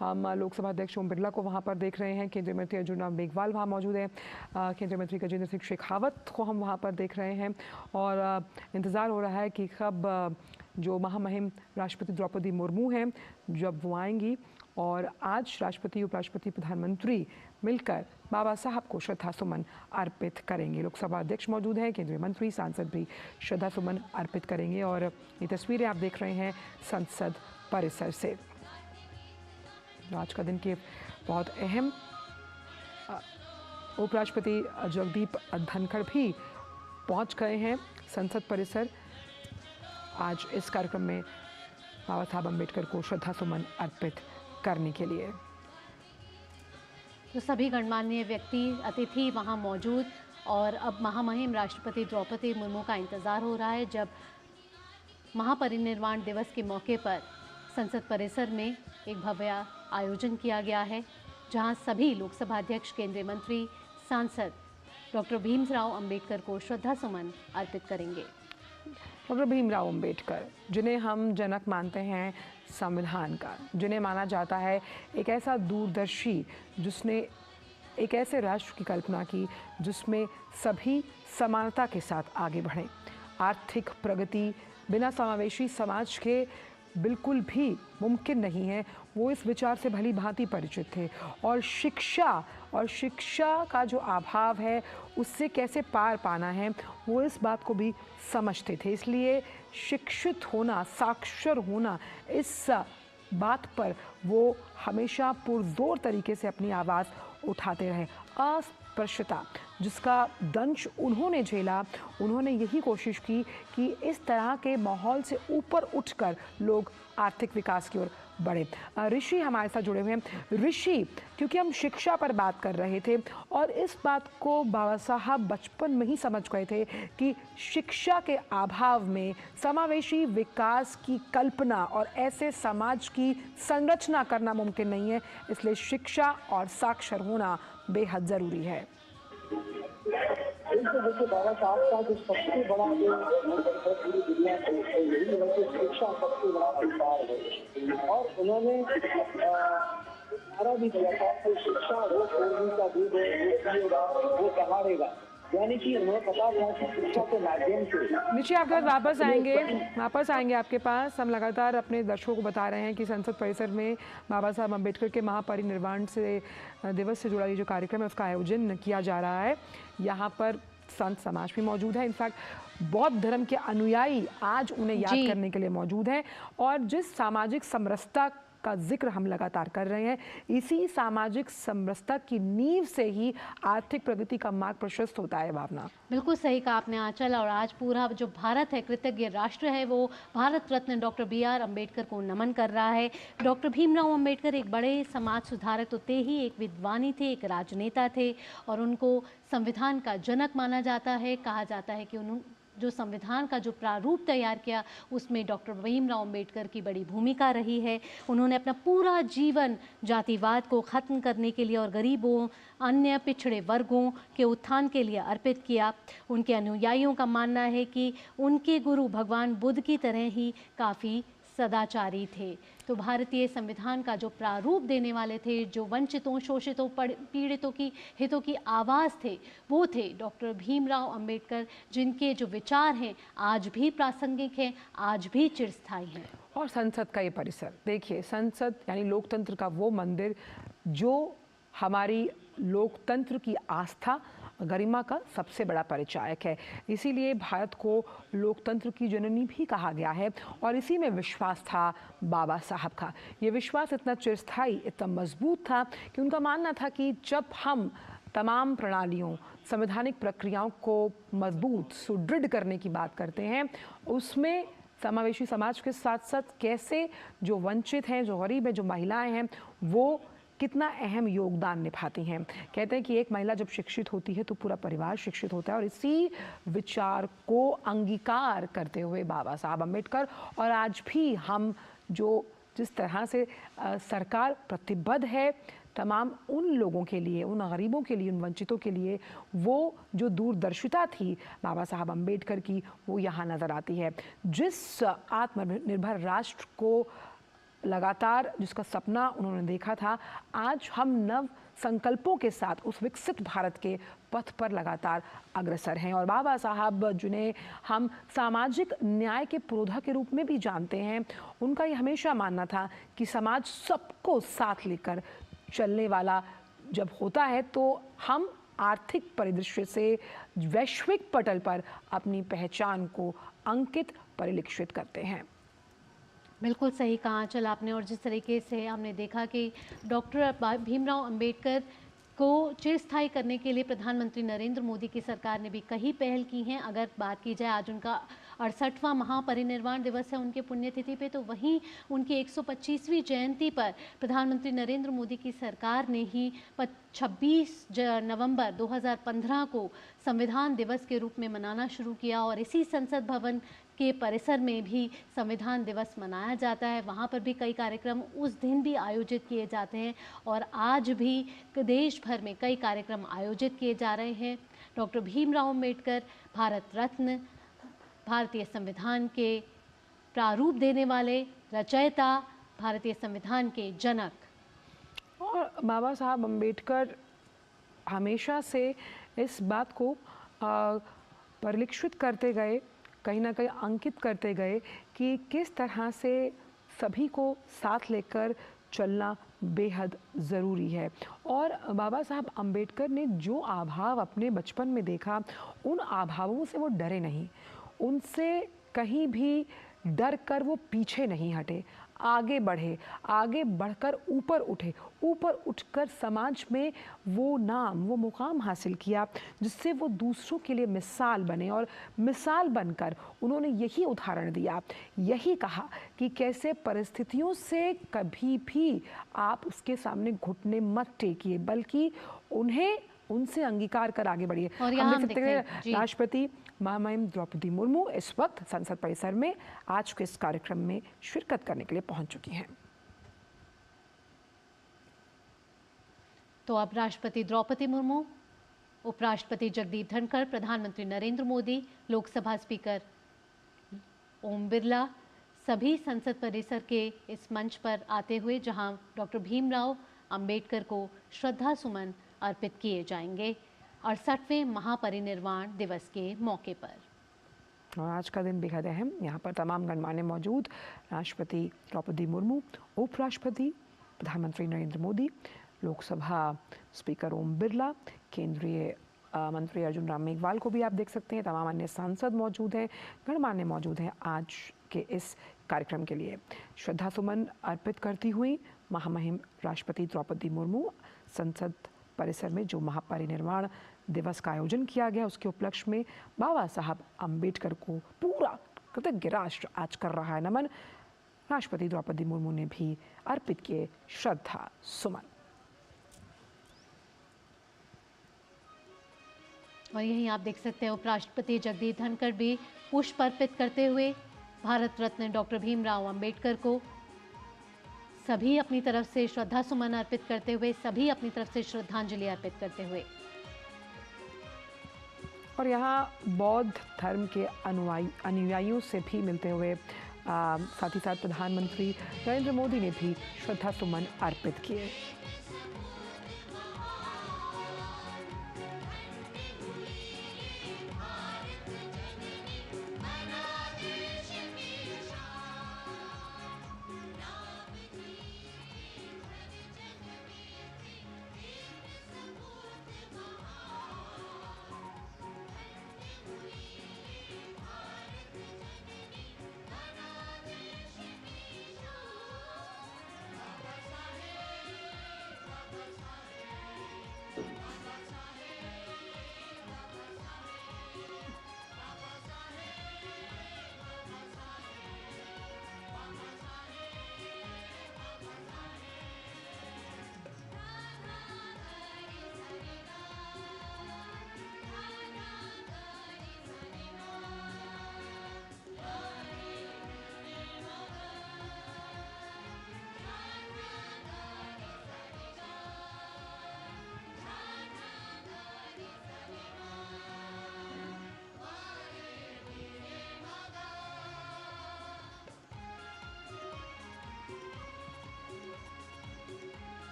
हम लोकसभा अध्यक्ष ओम बिरला को वहां पर देख रहे हैं। केंद्रीय मंत्री अर्जुन राम मेघवाल वहां मौजूद हैं। केंद्रीय मंत्री गजेंद्र सिंह शेखावत को हम वहां पर देख रहे हैं और इंतज़ार हो रहा है कि कब जो महामहिम राष्ट्रपति द्रौपदी मुर्मू हैं जब वो आएंगी और आज राष्ट्रपति, उपराष्ट्रपति, प्रधानमंत्री मिलकर बाबा साहब को श्रद्धा सुमन अर्पित करेंगे। लोकसभा अध्यक्ष मौजूद हैं, केंद्रीय मंत्री, सांसद भी श्रद्धा सुमन अर्पित करेंगे और ये तस्वीरें आप देख रहे हैं संसद परिसर से। आज का दिन के बहुत अहम उपराष्ट्रपति जगदीप धनखड़ भी पहुंच गए हैं संसद परिसर आज इस कार्यक्रम में बाबा साहब अम्बेडकर को श्रद्धा सुमन अर्पित करने के लिए। तो सभी गणमान्य व्यक्ति, अतिथि वहां मौजूद और अब महामहिम राष्ट्रपति द्रौपदी मुर्मू का इंतजार हो रहा है जब महापरिनिर्वाण दिवस के मौके पर संसद परिसर में एक भव्य आयोजन किया गया है जहां सभी लोकसभा अध्यक्ष, केंद्रीय मंत्री, सांसद डॉक्टर भीमराव अंबेडकर को श्रद्धा सुमन अर्पित करेंगे। डॉक्टर भीमराव अंबेडकर, जिन्हें हम जनक मानते हैं संविधान का, जिन्हें माना जाता है एक ऐसा दूरदर्शी जिसने एक ऐसे राष्ट्र की कल्पना की जिसमें सभी समानता के साथ आगे बढ़ें। आर्थिक प्रगति बिना समावेशी समाज के बिल्कुल भी मुमकिन नहीं है। वो इस विचार से भली भांति परिचित थे और शिक्षा का जो अभाव है उससे कैसे पार पाना है वो इस बात को भी समझते थे। इसलिए शिक्षित होना, साक्षर होना, इस बात पर वो हमेशा पुरजोर तरीके से अपनी आवाज़ उठाते रहे। अस्पृश्यता जिसका दंश उन्होंने झेला, उन्होंने यही कोशिश की कि इस तरह के माहौल से ऊपर उठकर लोग आर्थिक विकास की ओर बढ़े। ऋषि हमारे साथ जुड़े हुए हैं। ऋषि, क्योंकि हम शिक्षा पर बात कर रहे थे और इस बात को बाबा साहब बचपन में ही समझ गए थे कि शिक्षा के अभाव में समावेशी विकास की कल्पना और ऐसे समाज की संरचना करना मुमकिन नहीं है। इसलिए शिक्षा और साक्षर होना बेहद ज़रूरी है। देखिए, बाबा साहब का जो सबसे बड़ा पूरी दुनिया को यही है कि शिक्षा सबसे बड़ा अधिकार है और उन्होंने नारा भी दिया था कि शिक्षा वो पूर्वी का दूध है, वो पिएगा वो सहारेगा। यानी कि उन्हें पता था कि शिक्षा के माध्यम से। नीचे आपके पास वापस आएंगे आपके पास। हम लगातार अपने दर्शकों को बता रहे हैं कि संसद परिसर में बाबा साहब अम्बेडकर के महापरिनिर्वाण से दिवस से जुड़ा ये जो कार्यक्रम है उसका आयोजन किया जा रहा है। यहाँ पर संत समाज भी मौजूद है। इनफैक्ट बौद्ध धर्म के अनुयायी आज उन्हें याद करने के लिए मौजूद हैं और जिस सामाजिक समरसता का जिक्र हम लगातार कर रहे हैं, इसी सामाजिक समरसता की नींव से ही आर्थिक प्रगति का मार्ग प्रशस्त होता है। भावना, बिल्कुल सही कहा आपने आंचल। और आज पूरा जो भारत है, कृतज्ञ राष्ट्र है, वो भारत रत्न डॉक्टर BR अम्बेडकर को नमन कर रहा है। डॉक्टर भीमराव अम्बेडकर एक बड़े समाज सुधारक तो थे ही, एक विद्वानी थे, एक राजनेता थे और उनको संविधान का जनक माना जाता है। कहा जाता है कि उन्होंने जो संविधान का जो प्रारूप तैयार किया उसमें डॉक्टर भीमराव अम्बेडकर की बड़ी भूमिका रही है। उन्होंने अपना पूरा जीवन जातिवाद को ख़त्म करने के लिए और गरीबों, अन्य पिछड़े वर्गों के उत्थान के लिए अर्पित किया। उनके अनुयायियों का मानना है कि उनके गुरु भगवान बुद्ध की तरह ही काफ़ी सदाचारी थे। तो भारतीय संविधान का जो प्रारूप देने वाले थे, जो वंचितों, शोषितों, पीड़ितों की हितों की आवाज़ थे, वो थे डॉक्टर भीमराव अंबेडकर, जिनके जो विचार हैं आज भी प्रासंगिक हैं, आज भी चिरस्थायी हैं। और संसद का ये परिसर देखिए, संसद यानी लोकतंत्र का वो मंदिर जो हमारी लोकतंत्र की आस्था, गरिमा का सबसे बड़ा परिचायक है। इसीलिए भारत को लोकतंत्र की जननी भी कहा गया है और इसी में विश्वास था बाबा साहब का। ये विश्वास इतना चिरस्थायी, इतना मजबूत था कि उनका मानना था कि जब हम तमाम प्रणालियों, संवैधानिक प्रक्रियाओं को मजबूत, सुदृढ़ करने की बात करते हैं, उसमें समावेशी समाज के साथ साथ कैसे जो वंचित हैं, जो गरीब हैं, जो महिलाएं हैं, वो कितना अहम योगदान निभाती हैं। कहते हैं कि एक महिला जब शिक्षित होती है तो पूरा परिवार शिक्षित होता है और इसी विचार को अंगीकार करते हुए बाबा साहब अम्बेडकर और आज भी हम जिस तरह से सरकार प्रतिबद्ध है तमाम उन लोगों के लिए, उन गरीबों के लिए, उन वंचितों के लिए, वो जो दूरदर्शिता थी बाबा साहब अम्बेडकर की, वो यहाँ नज़र आती है। जिस आत्मनिर्भर राष्ट्र को लगातार जिसका सपना उन्होंने देखा था, आज हम नव संकल्पों के साथ उस विकसित भारत के पथ पर लगातार अग्रसर हैं। और बाबा साहब जिन्हें हम सामाजिक न्याय के पुरोधा के रूप में भी जानते हैं, उनका ये हमेशा मानना था कि समाज सबको साथ लेकर चलने वाला जब होता है तो हम आर्थिक परिदृश्य से वैश्विक पटल पर अपनी पहचान को अंकित परिलक्षित करते हैं। बिल्कुल सही कहा आंचल आपने। और जिस तरीके से हमने देखा कि डॉक्टर भीमराव अंबेडकर को चिरस्थायी करने के लिए प्रधानमंत्री नरेंद्र मोदी की सरकार ने भी कई पहल की हैं। अगर बात की जाए, आज उनका 68वां महापरिनिर्वाण दिवस है उनके पुण्यतिथि पे, तो वहीं उनकी 125वीं जयंती पर प्रधानमंत्री नरेंद्र मोदी की सरकार ने ही 26 नवंबर 2015 को संविधान दिवस के रूप में मनाना शुरू किया। और इसी संसद भवन के परिसर में भी संविधान दिवस मनाया जाता है। वहाँ पर भी कई कार्यक्रम उस दिन भी आयोजित किए जाते हैं और आज भी देश भर में कई कार्यक्रम आयोजित किए जा रहे हैं। डॉक्टर भीमराव अंबेडकर भारत रत्न, भारतीय संविधान के प्रारूप देने वाले रचयिता, भारतीय संविधान के जनक। और बाबा साहब अंबेडकर हमेशा से इस बात को परिलक्षित करते गए, कहीं ना कहीं अंकित करते गए कि किस तरह से सभी को साथ लेकर चलना बेहद ज़रूरी है। और बाबा साहब अंबेडकर ने जो आभाव अपने बचपन में देखा, उन आभावों से वो डरे नहीं, उनसे कहीं भी डर कर वो पीछे नहीं हटे, आगे बढ़े, आगे बढ़कर ऊपर उठे, ऊपर उठकर समाज में वो नाम, वो मुकाम हासिल किया जिससे वो दूसरों के लिए मिसाल बने। और मिसाल बनकर उन्होंने यही उदाहरण दिया, यही कहा कि कैसे परिस्थितियों से कभी भी आप उसके सामने घुटने मत टेकिए, बल्कि उन्हें उनसे अंगीकार कर आगे बढ़िए। और हम देख सकते हैं राष्ट्रपति महामहिम द्रौपदी मुर्मू इस वक्त संसद परिसर में आज के इस कार्यक्रम में शिरकत करने के लिए पहुंच चुकी हैं। तो अब राष्ट्रपति द्रौपदी मुर्मू, उपराष्ट्रपति जगदीप धनखड़, प्रधानमंत्री नरेंद्र मोदी, लोकसभा स्पीकर ओम बिरला सभी संसद परिसर के इस मंच पर आते हुए जहां डॉक्टर भीमराव अंबेडकर को श्रद्धा सुमन अर्पित किए जाएंगे 68वें महापरिनिर्वाण दिवस के मौके पर। और आज का दिन बेहद अहम, यहाँ पर तमाम गणमान्य मौजूद, राष्ट्रपति द्रौपदी मुर्मू, उपराष्ट्रपति प्रधानमंत्री नरेंद्र मोदी, लोकसभा स्पीकर ओम बिरला, केंद्रीय मंत्री अर्जुन राम मेघवाल को भी आप देख सकते हैं, तमाम अन्य सांसद मौजूद हैं, गणमान्य मौजूद हैं आज के इस कार्यक्रम के लिए। श्रद्धा सुमन अर्पित करती हुई महामहिम राष्ट्रपति द्रौपदी मुर्मू संसद परिसर में जो महापरिनिर्वाण दिवस का आयोजन किया गया उसके उपलक्ष्य में बाबा साहब अंबेडकर को पूरा कृतज्ञ राष्ट्र आज कर रहा है नमन। राष्ट्रपति द्रौपदी मुर्मू ने भी अर्पित किए श्रद्धा सुमन। और यहीं आप देख सकते हैं उपराष्ट्रपति जगदीप धनखड़ भी पुष्प अर्पित करते हुए भारत रत्न डॉक्टर भीमराव अंबेडकर को सभी अपनी तरफ से श्रद्धा सुमन अर्पित करते हुए, सभी अपनी तरफ से श्रद्धांजलि अर्पित करते हुए। और यहाँ बौद्ध धर्म के अनुयायियों से भी मिलते हुए साथ ही साथ प्रधानमंत्री नरेंद्र मोदी ने भी श्रद्धा सुमन अर्पित किए।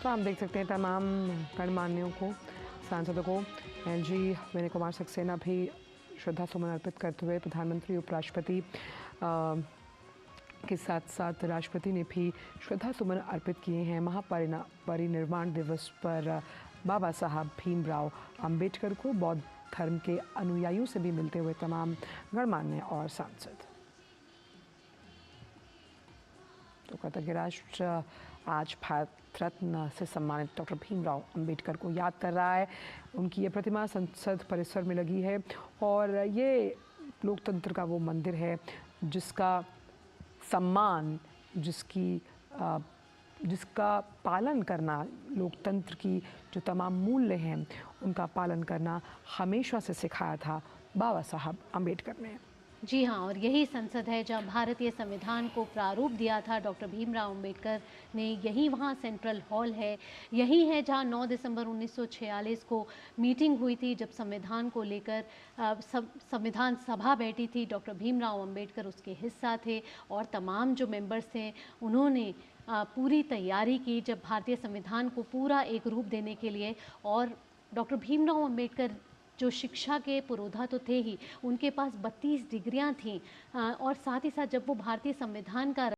तो हम देख सकते हैं तमाम गणमान्यों को, सांसदों को, एलजी विनय कुमार सक्सेना भी श्रद्धा सुमन अर्पित करते हुए प्रधानमंत्री, उपराष्ट्रपति के साथ साथ राष्ट्रपति ने भी श्रद्धा सुमन अर्पित किए हैं। महापरिनिर्वाण दिवस पर बाबा साहब भीमराव अंबेडकर को बौद्ध धर्म के अनुयायियों से भी मिलते हुए तमाम गणमान्य और सांसद। तो कृतज्ञ राष्ट्र आज भारत रत्न से सम्मानित डॉक्टर भीमराव अंबेडकर को याद कर रहा है। उनकी ये प्रतिमा संसद परिसर में लगी है और ये लोकतंत्र का वो मंदिर है जिसका सम्मान, जिसका पालन करना, लोकतंत्र की जो तमाम मूल्य हैं उनका पालन करना हमेशा से सिखाया था बाबा साहब अंबेडकर ने। जी हाँ, और यही संसद है जहाँ भारतीय संविधान को प्रारूप दिया था डॉक्टर भीमराव अंबेडकर ने। यही वहाँ सेंट्रल हॉल है। यही है जहाँ 9 दिसंबर 1946 को मीटिंग हुई थी, जब संविधान को लेकर संविधान सभा बैठी थी। डॉक्टर भीमराव अंबेडकर उसके हिस्सा थे और तमाम जो मेंबर्स थे उन्होंने पूरी तैयारी की जब भारतीय संविधान को पूरा एक रूप देने के लिए। और डॉक्टर भीमराव अंबेडकर जो शिक्षा के पुरोधा तो थे ही, उनके पास 32 डिग्रियां थीं और साथ ही साथ जब वो भारतीय संविधान का